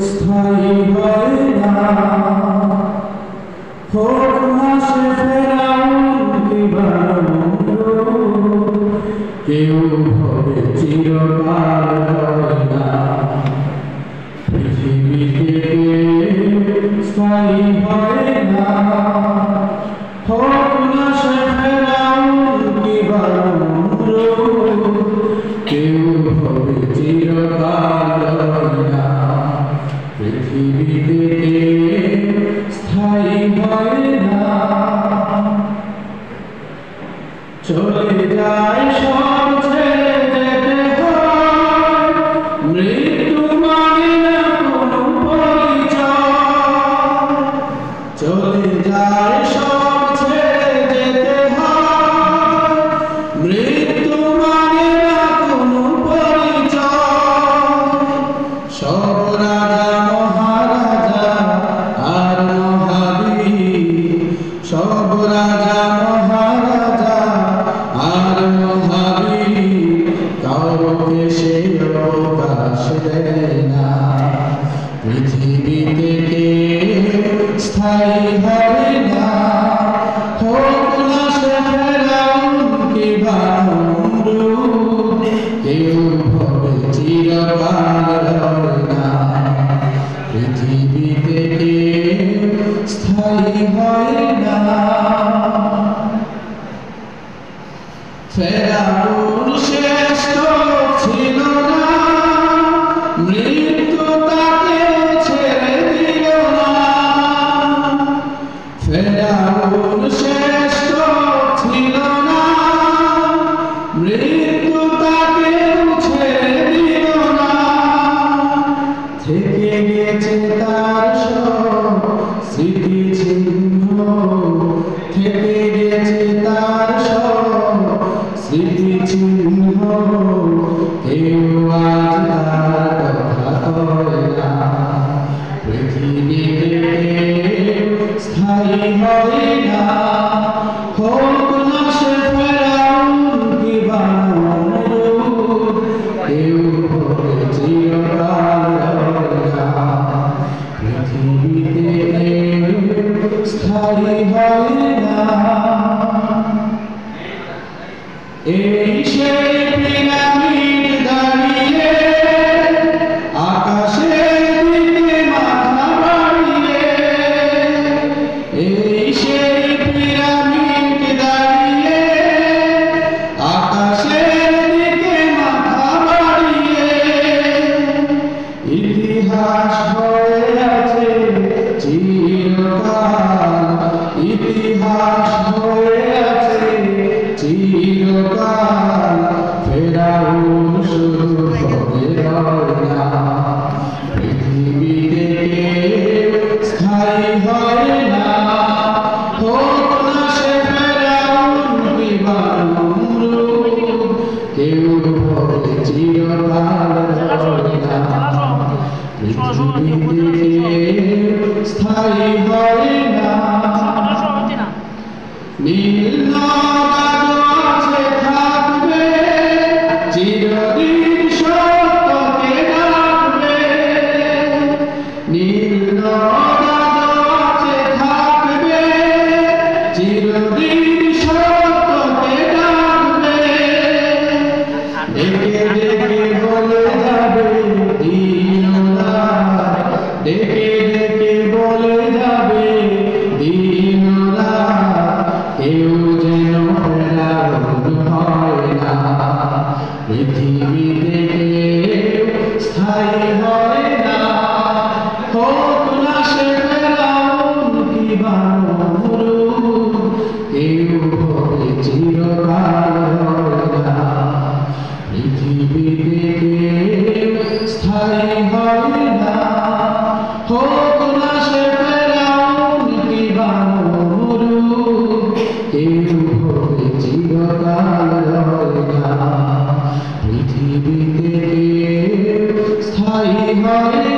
স্থায়ী হয় না, হোক মাসে ফেরাউন কিংবা নমরুদ, কেউ হবে চিরকাল হয় না। পৃথিবীতে স্থায়ী হয় না, হোক মাসে ফেরাউন কিংবা নমরুদ, কেউ হবে চিরকাল হয় না। পৃথিবীতে স্থায়ী হয় না, চলে যায় সব ছেড়ে যেতে হয়, মৃত্যু মানে না কোনো পরিচয়। চলে যায় সব ছেড়ে যেতে হয়, মৃত্যু মানে না কোনো পরিচয়। সব রাজা মহারাজা আর মহাবীর, সব রাজা মহারাজা আর মহাবীর, কাউকে সে অবকাশ দেয় না। পৃথিবীতে স্থায়ী হয় না, হোক না সে ফেরাউন কিংবা নমরুদ, কেউ হবে চিরকাল হয় না। পৃথিবীতে স্থায়ী হয় না। ফেরাউন শ্রেষ্ঠ ছিল না, মৃত্যু তাকে ছেড়ে দিল না। ফেরাউন শ্রেষ্ঠ ছিল না, মৃত্যু তাকে ছেড়ে দিল না। থেকে গেছে তার সব স্মৃতিচিহ্ন, থেকে গেছে তার সব স্মৃতিচিহ্ন, কেউ আজ তার কথা কয় না। পৃথিবীতে স্থায়ী হয় না, হোক না সে ফেরাউন কিংবা নমরুদ, কেউ হবে চিরকাল হয় না। পৃথিবীতে স্থায়ী হয় না। এই সেই পিরামিড দাঁড়িয়ে আকাশের দিকে মাথা বাড়িয়ে, এই সেই পিরামিড দাঁড়িয়ে আকাশের দিকে মাথা বাড়িয়ে, ইতিহাস হয়ে আছে চিরকাল, ইতিহাস হয়ে আছে চিরকাল। ফেরাউন শুধু হবে না, পৃথিবীতে স্থায়ী হয় না, হোক না সে ফেরাউন কিংবা নমরুদ, কেউ হবে চিরকাল হয় না। পৃথিবীতে স্থায়ী হয় না। নীল নদ আছে থাকবে, চিরদিন সত্যকে ডাকবে। নীল নদ আছে থাকবে, চিরদিন সত্যকে ডাকবে। ডেকে ডেকে বলে যাবে দিন-রাত, ডেকে ডেকে বলে যাবে দিন-রাত, কেউ যেন ফেরাউন হয় না। পৃথিবীতে স্থায়ী হয় না, হোক না সে ফেরাউন কিংবা নমরুদ, কেউ হবে চিরকাল হয় না। পৃথিবীতে স্থায়ী হয় না, হোক না সে ফেরাউন কিংবা নমরুদ, কেউ হবে চিরকাল হয় না। পৃথিবীতে স্থায়ী হয়